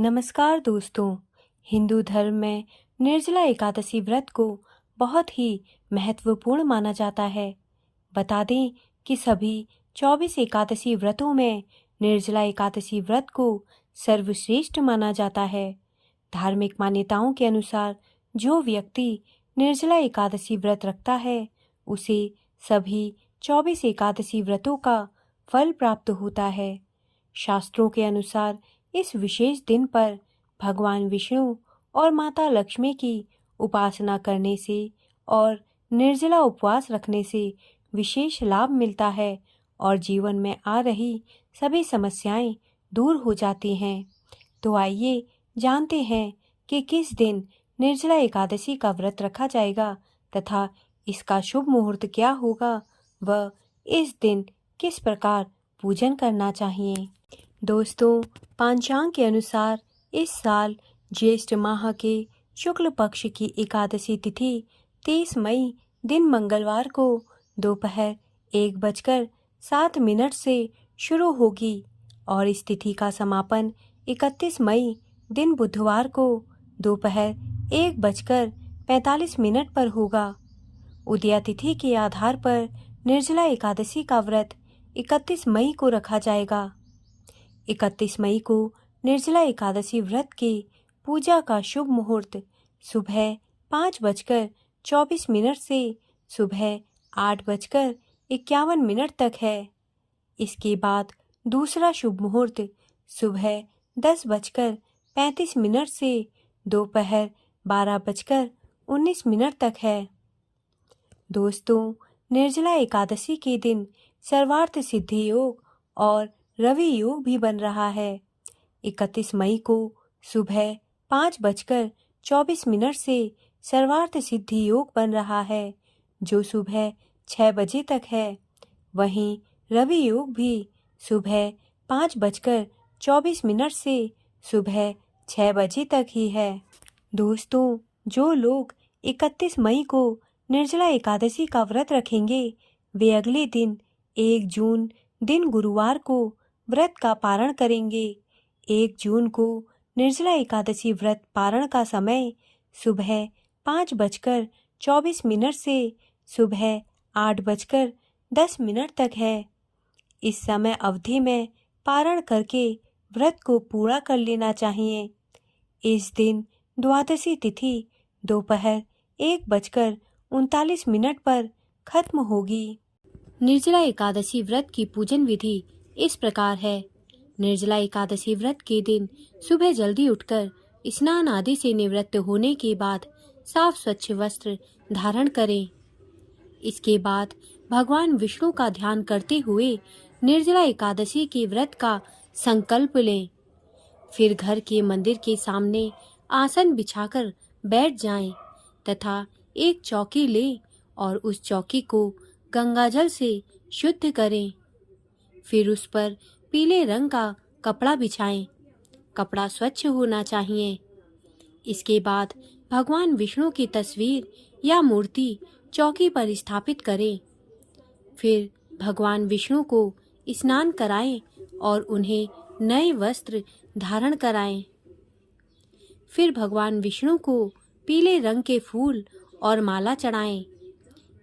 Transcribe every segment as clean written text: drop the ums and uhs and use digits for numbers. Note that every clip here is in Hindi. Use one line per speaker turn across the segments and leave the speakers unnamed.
नमस्कार दोस्तों। हिंदू धर्म में निर्जला एकादशी व्रत को बहुत ही महत्वपूर्ण माना जाता है। बता दें कि सभी 24 एकादशी व्रतों में निर्जला एकादशी व्रत को सर्वश्रेष्ठ माना जाता है। धार्मिक मान्यताओं के अनुसार जो व्यक्ति निर्जला एकादशी व्रत रखता है उसे सभी 24 एकादशी व्रतों का फल प्राप्त होता है। शास्त्रों के अनुसार इस विशेष दिन पर भगवान विष्णु और माता लक्ष्मी की उपासना करने से और निर्जला उपवास रखने से विशेष लाभ मिलता है और जीवन में आ रही सभी समस्याएं दूर हो जाती हैं। तो आइए जानते हैं कि किस दिन निर्जला एकादशी का व्रत रखा जाएगा तथा इसका शुभ मुहूर्त क्या होगा व इस दिन किस प्रकार पूजन करना चाहिए। दोस्तों, पंचांग के अनुसार इस साल ज्येष्ठ माह के शुक्ल पक्ष की एकादशी तिथि 23 मई दिन मंगलवार को दोपहर 1:07 से शुरू होगी और इस तिथि का समापन 31 मई दिन बुधवार को दोपहर 1:45 पर होगा। उदया तिथि के आधार पर निर्जला एकादशी का व्रत 31 मई को रखा जाएगा। 31 मई को निर्जला एकादशी व्रत के पूजा का शुभ मुहूर्त सुबह 5:24 से सुबह 8:51 तक है। इसके बाद दूसरा शुभ मुहूर्त सुबह 10:35 से दोपहर 12:19 तक है। दोस्तों, निर्जला एकादशी के दिन सर्वार्थ सिद्धि योग और रवि योग भी बन रहा है। 31 मई को सुबह 5:24 से सर्वार्थ सिद्धि योग बन रहा है जो सुबह 6 बजे तक है। वहीं रवि योग भी सुबह 5:24 से सुबह 6 बजे तक ही है। दोस्तों, जो लोग 31 मई को निर्जला एकादशी का व्रत रखेंगे वे अगले दिन 1 जून दिन गुरुवार को व्रत का पारण करेंगे। 1 जून को निर्जला एकादशी व्रत पारण का समय सुबह 5:24 से सुबह 8:10 तक है। इस समय अवधि में पारण करके व्रत को पूरा कर लेना चाहिए। इस दिन द्वादशी तिथि दोपहर 1:39 पर खत्म होगी। निर्जला एकादशी व्रत की पूजन विधि इस प्रकार है। निर्जला एकादशी व्रत के दिन सुबह जल्दी उठकर स्नान आदि से निवृत्त होने के बाद साफ स्वच्छ वस्त्र धारण करें। इसके बाद भगवान विष्णु का ध्यान करते हुए निर्जला एकादशी के व्रत का संकल्प लें। फिर घर के मंदिर के सामने आसन बिछाकर बैठ जाएं तथा एक चौकी लें और उस चौकी को गंगाजल से शुद्ध करें। फिर उस पर पीले रंग का कपड़ा बिछाएं। कपड़ा स्वच्छ होना चाहिए। इसके बाद भगवान विष्णु की तस्वीर या मूर्ति चौकी पर स्थापित करें। फिर भगवान विष्णु को स्नान कराएं और उन्हें नए वस्त्र धारण कराएं। फिर भगवान विष्णु को पीले रंग के फूल और माला चढ़ाएं।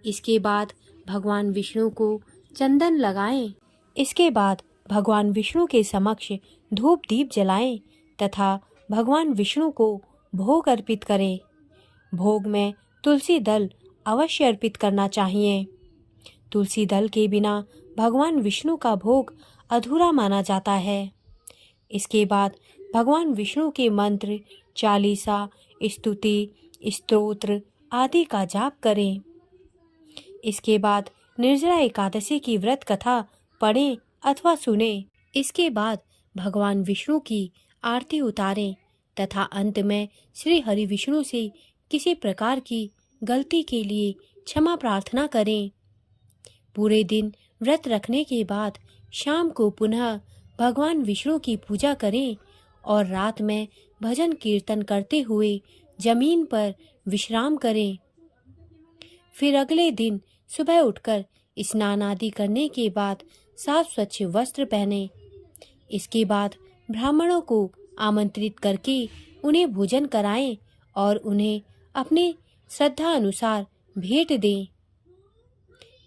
इसके बाद भगवान विष्णु को चंदन लगाएं। इसके बाद भगवान विष्णु के समक्ष धूप दीप जलाएं तथा भगवान विष्णु को भोग अर्पित करें। भोग में तुलसी दल अवश्य अर्पित करना चाहिए। तुलसी दल के बिना भगवान विष्णु का भोग अधूरा माना जाता है। इसके बाद भगवान विष्णु के मंत्र, चालीसा, स्तुति, स्तोत्र आदि का जाप करें। इसके बाद निर्जला एकादशी की व्रत कथा पढ़ें अथवा सुनें। इसके बाद भगवान विष्णु की आरती उतारें तथा अंत में श्री हरि विष्णु से किसी प्रकार की गलती के लिए क्षमा प्रार्थना करें। पूरे दिन व्रत रखने के बाद शाम को पुनः भगवान विष्णु की पूजा करें और रात में भजन कीर्तन करते हुए जमीन पर विश्राम करें। फिर अगले दिन सुबह उठकर स्नान आदि करने के बाद साफ स्वच्छ वस्त्र पहने। इसके बाद ब्राह्मणों को आमंत्रित करके उन्हें भोजन कराएं और उन्हें अपने श्रद्धा अनुसार भेंट दें।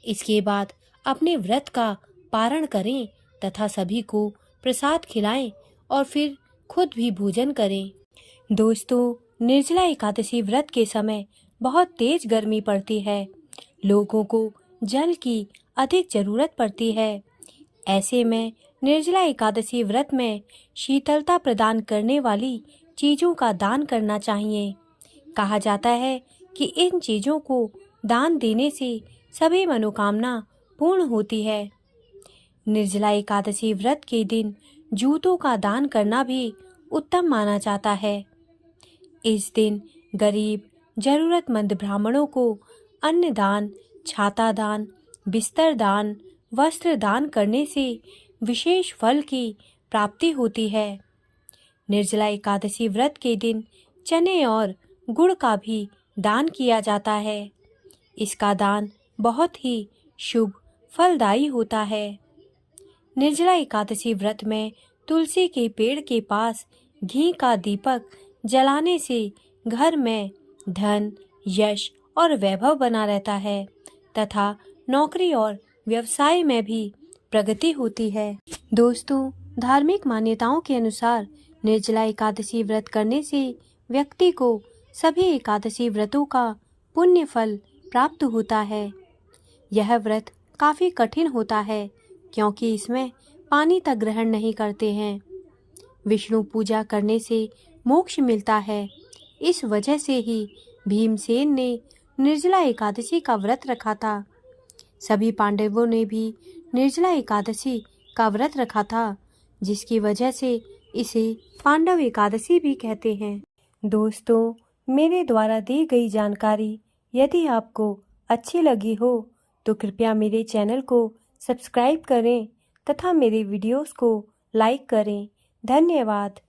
इसके बाद अपने व्रत का पारण करें तथा सभी को प्रसाद खिलाएं और फिर खुद भी भोजन करें। दोस्तों, निर्जला एकादशी व्रत के समय बहुत तेज गर्मी पड़ती है। लोगों को जल की अधिक जरूरत पड़ती है। ऐसे में निर्जला एकादशी व्रत में शीतलता प्रदान करने वाली चीजों का दान करना चाहिए। कहा जाता है कि इन चीजों को दान देने से सभी मनोकामना पूर्ण होती है। निर्जला एकादशी व्रत के दिन जूतों का दान करना भी उत्तम माना जाता है। इस दिन गरीब जरूरतमंद ब्राह्मणों को अन्न दान, छाता दान, बिस्तर दान, वस्त्र दान करने से विशेष फल की प्राप्ति होती है। निर्जला एकादशी व्रत के दिन चने और गुड़ का भी दान किया जाता है। इसका दान बहुत ही शुभ फलदायी होता है। निर्जला एकादशी व्रत में तुलसी के पेड़ के पास घी का दीपक जलाने से घर में धन, यश और वैभव बना रहता है तथा नौकरी और व्यवसाय में भी प्रगति होती है। दोस्तों, धार्मिक मान्यताओं के अनुसार निर्जला एकादशी व्रत करने से व्यक्ति को सभी एकादशी व्रतों का पुण्य फल प्राप्त होता है। यह व्रत काफी कठिन होता है क्योंकि इसमें पानी तक ग्रहण नहीं करते हैं। विष्णु पूजा करने से मोक्ष मिलता है। इस वजह से ही भीमसेन ने निर्जला एकादशी का व्रत रखा था। सभी पांडवों ने भी निर्जला एकादशी का व्रत रखा था, जिसकी वजह से इसे पांडव एकादशी भी कहते हैं। दोस्तों, मेरे द्वारा दी गई जानकारी यदि आपको अच्छी लगी हो तो कृपया मेरे चैनल को सब्सक्राइब करें तथा मेरे वीडियोस को लाइक करें। धन्यवाद।